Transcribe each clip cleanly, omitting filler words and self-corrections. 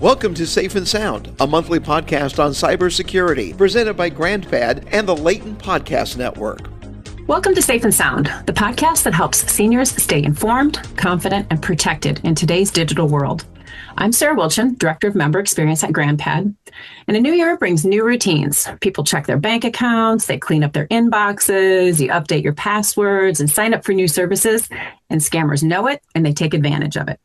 Welcome to Safe and Sound, a monthly podcast on cybersecurity, presented by GrandPad and the Layton Podcast Network. Welcome to Safe and Sound, the podcast that helps seniors stay informed, confident, and protected in today's digital world. I'm Sarah Wilchin, Director of Member Experience at GrandPad, and a new year brings new routines. People check their bank accounts, they clean up their inboxes, you update your passwords, and sign up for new services, and scammers know it, and they take advantage of it.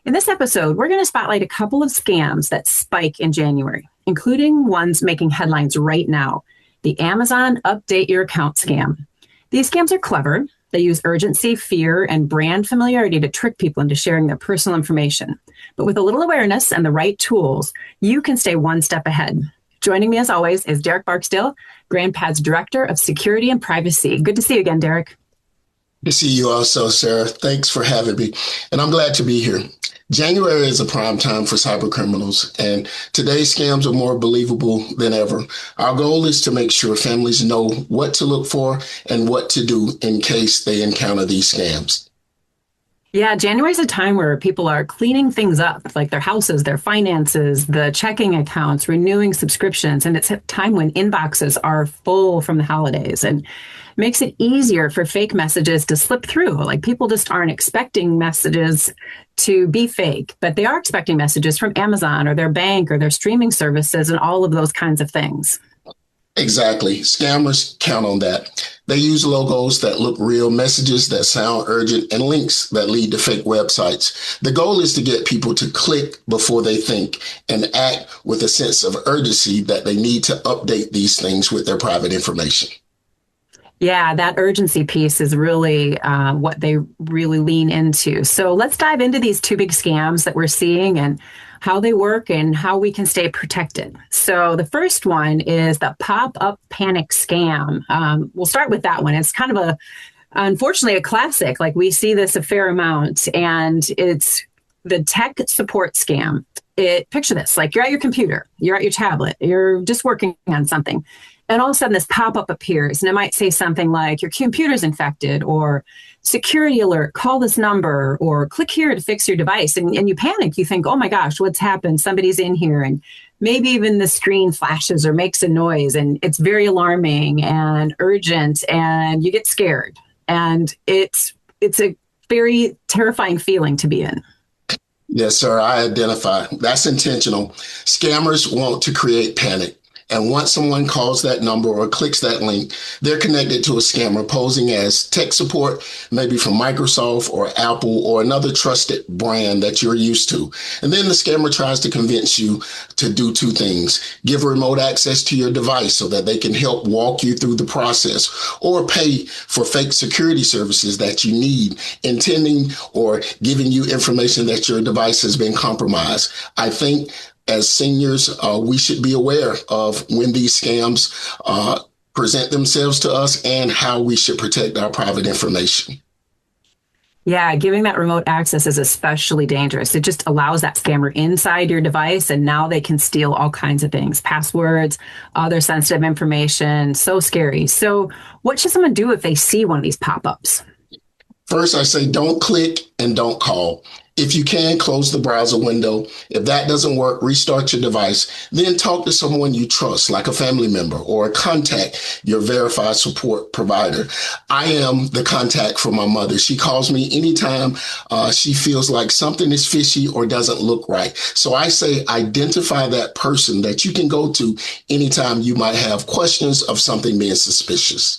In this episode, we're going to spotlight a couple of scams that spike in January, including ones making headlines right now, the Amazon Update Your Account scam. These scams are clever. They use urgency, fear, and brand familiarity to trick people into sharing their personal information. But with a little awareness and the right tools, you can stay one step ahead. Joining me as always is Derek Barksdale, GrandPad's Director of Security and Privacy. Good to see you again, Derek. Good to see you also, Sarah. Thanks for having me. And I'm glad to be here. January is a prime time for cyber criminals, and today's scams are more believable than ever. Our goal is to make sure families know what to look for and what to do in case they encounter these scams. Yeah, January is a time where people are cleaning things up, like their houses, their finances, the checking accounts, renewing subscriptions. And it's a time when inboxes are full from the holidays and makes it easier for fake messages to slip through. Like people just aren't expecting messages to be fake, but they are expecting messages from Amazon or their bank or their streaming services and all of those kinds of things. Exactly. Scammers count on that. They use logos that look real, messages that sound urgent, and links that lead to fake websites. The goal is to get people to click before they think and act with a sense of urgency that they need to update these things with their private information. Yeah, that urgency piece is really what they really lean into. So let's dive into these two big scams that we're seeing and how they work and how we can stay protected. So the first one is the pop-up panic scam. We'll start with that one. It's kind of unfortunately, a classic. Like we see this a fair amount, and it's the tech support scam. Picture this, like you're at your computer, you're at your tablet, you're just working on something. And all of a sudden this pop-up appears and it might say something like your computer's infected or security alert, call this number or click here to fix your device. And you panic. You think, oh my gosh, what's happened? Somebody's in here. And maybe even the screen flashes or makes a noise. And it's very alarming and urgent and you get scared. And it's a very terrifying feeling to be in. Yes, sir. I identify. That's intentional. Scammers want to create panic. And once someone calls that number or clicks that link, they're connected to a scammer posing as tech support, maybe from Microsoft or Apple or another trusted brand that you're used to. And then the scammer tries to convince you to do two things: give remote access to your device so that they can help walk you through the process, or pay for fake security services that you need, intending or giving you information that your device has been compromised. I think as seniors, we should be aware of when these scams present themselves to us and how we should protect our private information. Yeah, giving that remote access is especially dangerous. It just allows that scammer inside your device, and now they can steal all kinds of things, passwords, other sensitive information. So scary. So what should someone do if they see one of these pop-ups? First, I say don't click and don't call. If you can, close the browser window. If that doesn't work, restart your device. Then talk to someone you trust, like a family member, or contact your verified support provider. I am the contact for my mother. She calls me anytime she feels like something is fishy or doesn't look right. So I say identify that person that you can go to anytime you might have questions of something being suspicious.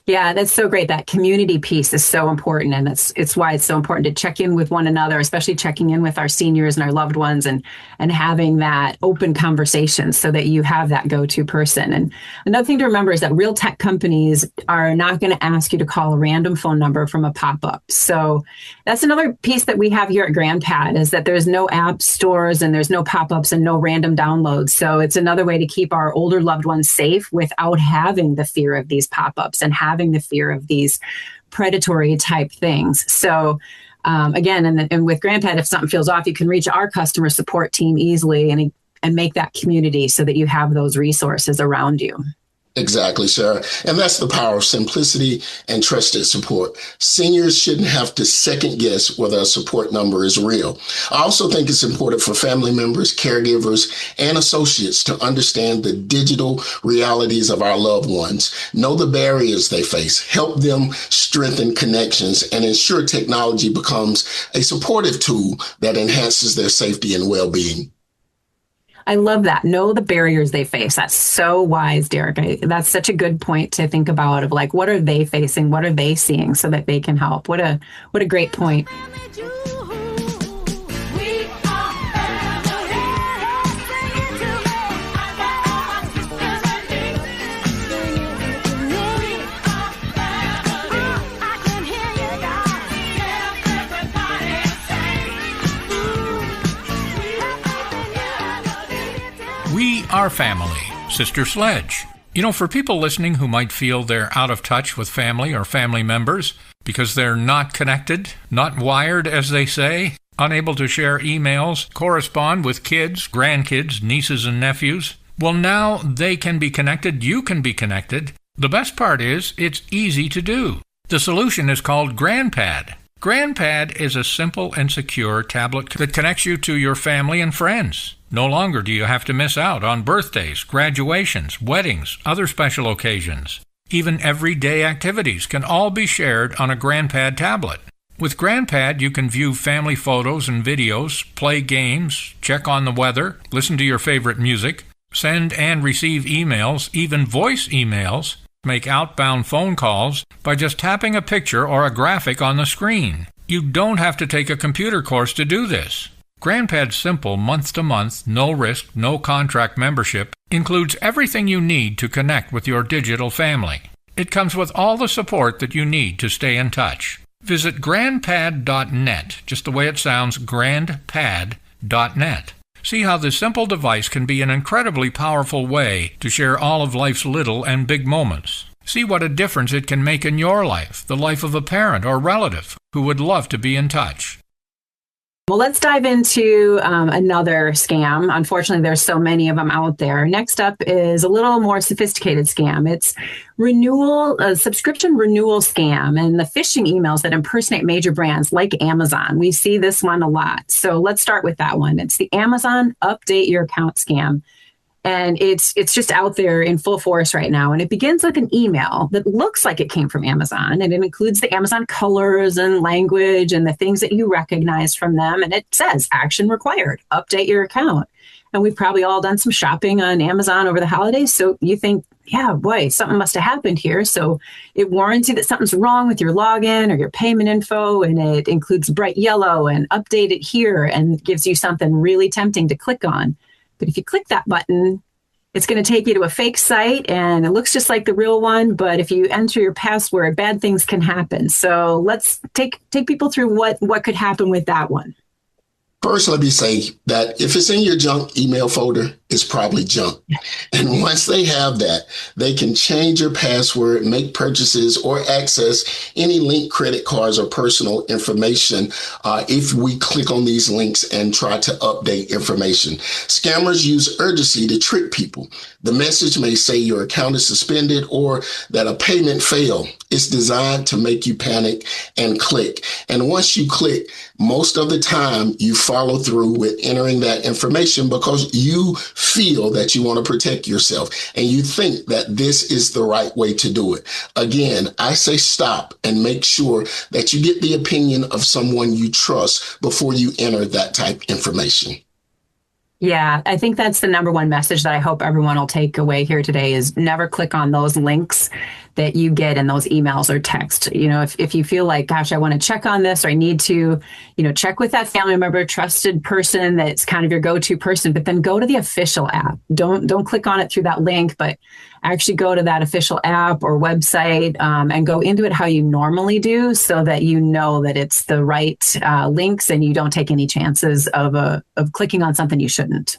Yeah, that's so great. That community piece is so important. And it's why it's so important to check in with one another, especially checking in with our seniors and our loved ones and having that open conversation so that you have that go-to person. And another thing to remember is that real tech companies are not going to ask you to call a random phone number from a pop-up. So that's another piece that we have here at GrandPad, is that there's no app stores and there's no pop-ups and no random downloads. So it's another way to keep our older loved ones safe without having the fear of these pop-ups and having the fear of these predatory type things. So again, and with GrandPad, if something feels off, you can reach our customer support team easily and make that community so that you have those resources around you. Exactly, sir. And that's the power of simplicity and trusted support. Seniors shouldn't have to second guess whether a support number is real. I also think it's important for family members, caregivers, and associates to understand the digital realities of our loved ones, know the barriers they face, help them strengthen connections, and ensure technology becomes a supportive tool that enhances their safety and well-being. I love that. Know the barriers they face. That's so wise, Derek. That's such a good point to think about of like, what are they facing? What are they seeing so that they can help? What a great point. We are family. Sister Sledge. You know, for people listening who might feel they're out of touch with family or family members because they're not connected, not wired, as they say, unable to share emails, correspond with kids, grandkids, nieces, and nephews, well, now they can be connected. You can be connected. The best part is it's easy to do. The solution is called GrandPad. GrandPad is a simple and secure tablet that connects you to your family and friends. No longer do you have to miss out on birthdays, graduations, weddings, other special occasions. Even everyday activities can all be shared on a GrandPad tablet. With GrandPad, you can view family photos and videos, play games, check on the weather, listen to your favorite music, send and receive emails, even voice emails, make outbound phone calls by just tapping a picture or a graphic on the screen. You don't have to take a computer course to do this. GrandPad's simple month-to-month, no-risk, no-contract membership includes everything you need to connect with your digital family. It comes with all the support that you need to stay in touch. Visit grandpad.net, just the way it sounds, grandpad.net. See how this simple device can be an incredibly powerful way to share all of life's little and big moments. See what a difference it can make in your life, the life of a parent or relative who would love to be in touch. Well, let's dive into another scam. Unfortunately, there's so many of them out there. Next up is a little more sophisticated scam. It's subscription renewal scam and the phishing emails that impersonate major brands like Amazon. We see this one a lot. So let's start with that one. It's the Amazon update your account scam. And it's just out there in full force right now. And it begins with an email that looks like it came from Amazon. And it includes the Amazon colors and language and the things that you recognize from them. And it says action required, update your account. And we've probably all done some shopping on Amazon over the holidays. So you think, yeah, boy, something must have happened here. So it warns you that something's wrong with your login or your payment info. And it includes bright yellow and update it here and gives you something really tempting to click on. But if you click that button, it's going to take you to a fake site and it looks just like the real one. But if you enter your password, bad things can happen. So let's take people through what could happen with that one. First, let me say that if it's in your junk email folder, it's probably junk. And once they have that, they can change your password, make purchases, or access any linked credit cards or personal information if we click on these links and try to update information. Scammers use urgency to trick people. The message may say your account is suspended or that a payment failed. It's designed to make you panic and click. And once you click, most of the time you follow through with entering that information because you feel that you want to protect yourself and you think that this is the right way to do it. Again, I say stop and make sure that you get the opinion of someone you trust before you enter that type information. Yeah, I think that's the number one message that I hope everyone will take away here today is never click on those links that you get in those emails or text. You know, if you feel like, gosh, I want to check on this or I need to, check with that family member, trusted person that's kind of your go-to person, but then go to the official app. Don't click on it through that link, but actually go to that official app or website and go into it how you normally do so that you know that it's the right links and you don't take any chances of clicking on something you shouldn't.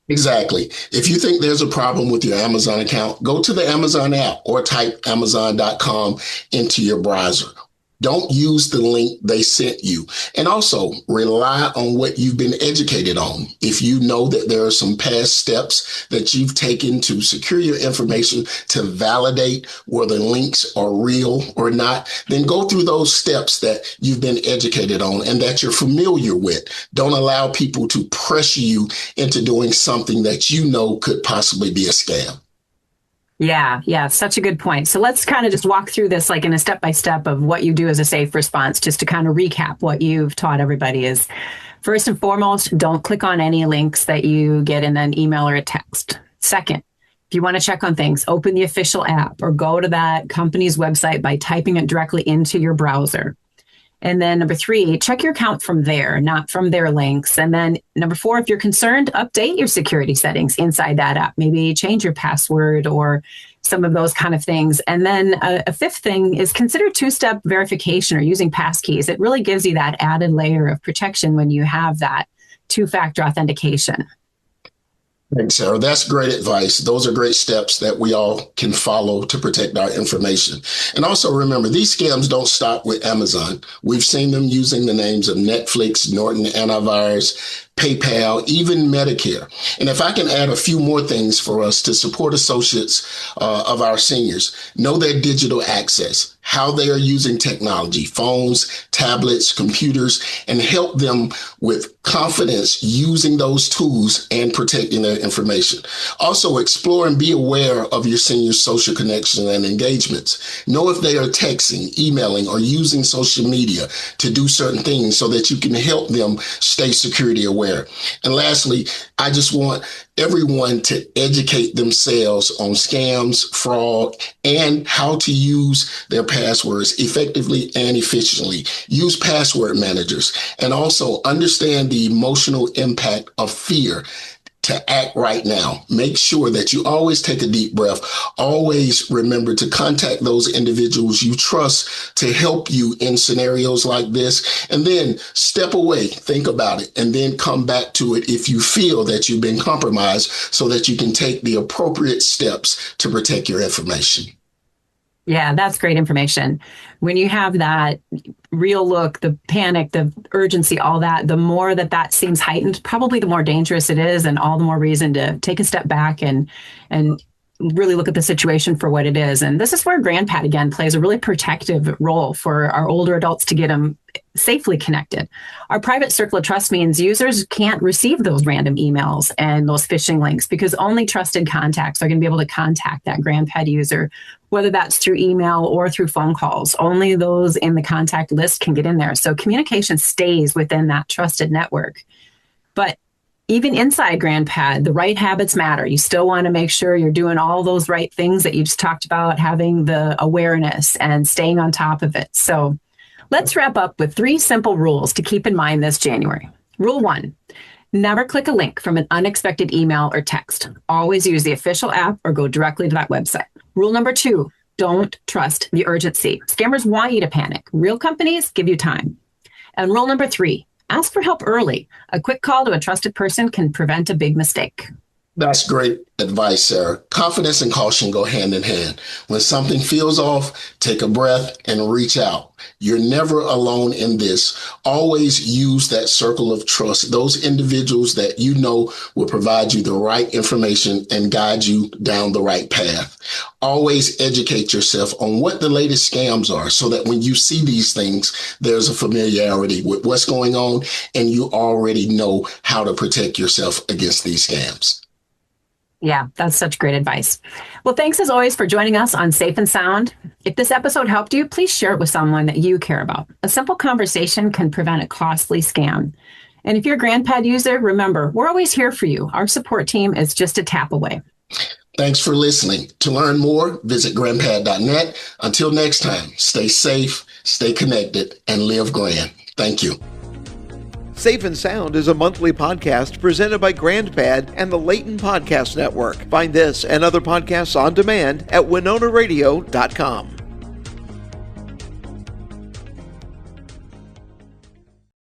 Exactly. If you think there's a problem with your Amazon account, go to the Amazon app or type Amazon.com into your browser. Don't use the link they sent you. And also rely on what you've been educated on. If you know that there are some past steps that you've taken to secure your information to validate whether links are real or not, then go through those steps that you've been educated on and that you're familiar with. Don't allow people to pressure you into doing something that you know could possibly be a scam. Yeah, such a good point. So let's kind of just walk through this like in a step-by-step of what you do as a safe response, just to kind of recap what you've taught everybody is, first and foremost, don't click on any links that you get in an email or a text. Second, if you want to check on things, open the official app or go to that company's website by typing it directly into your browser. And then number 3, check your account from there, not from their links. And then number 4, if you're concerned, update your security settings inside that app. Maybe change your password or some of those kind of things. And then a 5th thing is consider 2-step verification or using passkeys. It really gives you that added layer of protection when you have that 2-factor authentication. Thanks, Sarah. That's great advice. Those are great steps that we all can follow to protect our information. And also remember, these scams don't stop with Amazon. We've seen them using the names of Netflix, Norton Antivirus, PayPal, even Medicare. And if I can add a few more things for us to support associates of our seniors, know their digital access, how they are using technology, phones, tablets, computers, and help them with confidence using those tools and protecting their information. Also, explore and be aware of your seniors' social connections and engagements. Know if they are texting, emailing, or using social media to do certain things so that you can help them stay security aware. And lastly, I just want everyone to educate themselves on scams, fraud, and how to use their passwords effectively and efficiently. Use password managers and also understand the emotional impact of fear to act right now. Make sure that you always take a deep breath. Always remember to contact those individuals you trust to help you in scenarios like this. And then step away, think about it, and then come back to it if you feel that you've been compromised so that you can take the appropriate steps to protect your information. Yeah, that's great information. When you have that real look, the panic, the urgency, all that, the more that seems heightened, probably the more dangerous it is, and all the more reason to take a step back and really look at the situation for what it is. And this is where GrandPad, again, plays a really protective role for our older adults to get them safely connected. Our private circle of trust means users can't receive those random emails and those phishing links because only trusted contacts are going to be able to contact that GrandPad user, whether that's through email or through phone calls. Only those in the contact list can get in there. So communication stays within that trusted network. But even inside GrandPad, the right habits matter. You still want to make sure you're doing all those right things that you just talked about, having the awareness and staying on top of it. So let's wrap up with 3 simple rules to keep in mind this January. Rule 1, never click a link from an unexpected email or text. Always use the official app or go directly to that website. Rule number 2, don't trust the urgency. Scammers want you to panic. Real companies give you time. And rule number 3, ask for help early. A quick call to a trusted person can prevent a big mistake. That's great advice, Sarah. Confidence and caution go hand in hand. When something feels off, take a breath and reach out. You're never alone in this. Always use that circle of trust, those individuals that you know will provide you the right information and guide you down the right path. Always educate yourself on what the latest scams are so that when you see these things, there's a familiarity with what's going on and you already know how to protect yourself against these scams. Yeah, that's such great advice. Well, thanks as always for joining us on Safe and Sound. If this episode helped you, please share it with someone that you care about. A simple conversation can prevent a costly scam. And if you're a GrandPad user, remember, we're always here for you. Our support team is just a tap away. Thanks for listening. To learn more, visit grandpad.net. Until next time, stay safe, stay connected, and live grand. Thank you. Safe and Sound is a monthly podcast presented by GrandPad and the Layton Podcast Network. Find this and other podcasts on demand at WinonaRadio.com.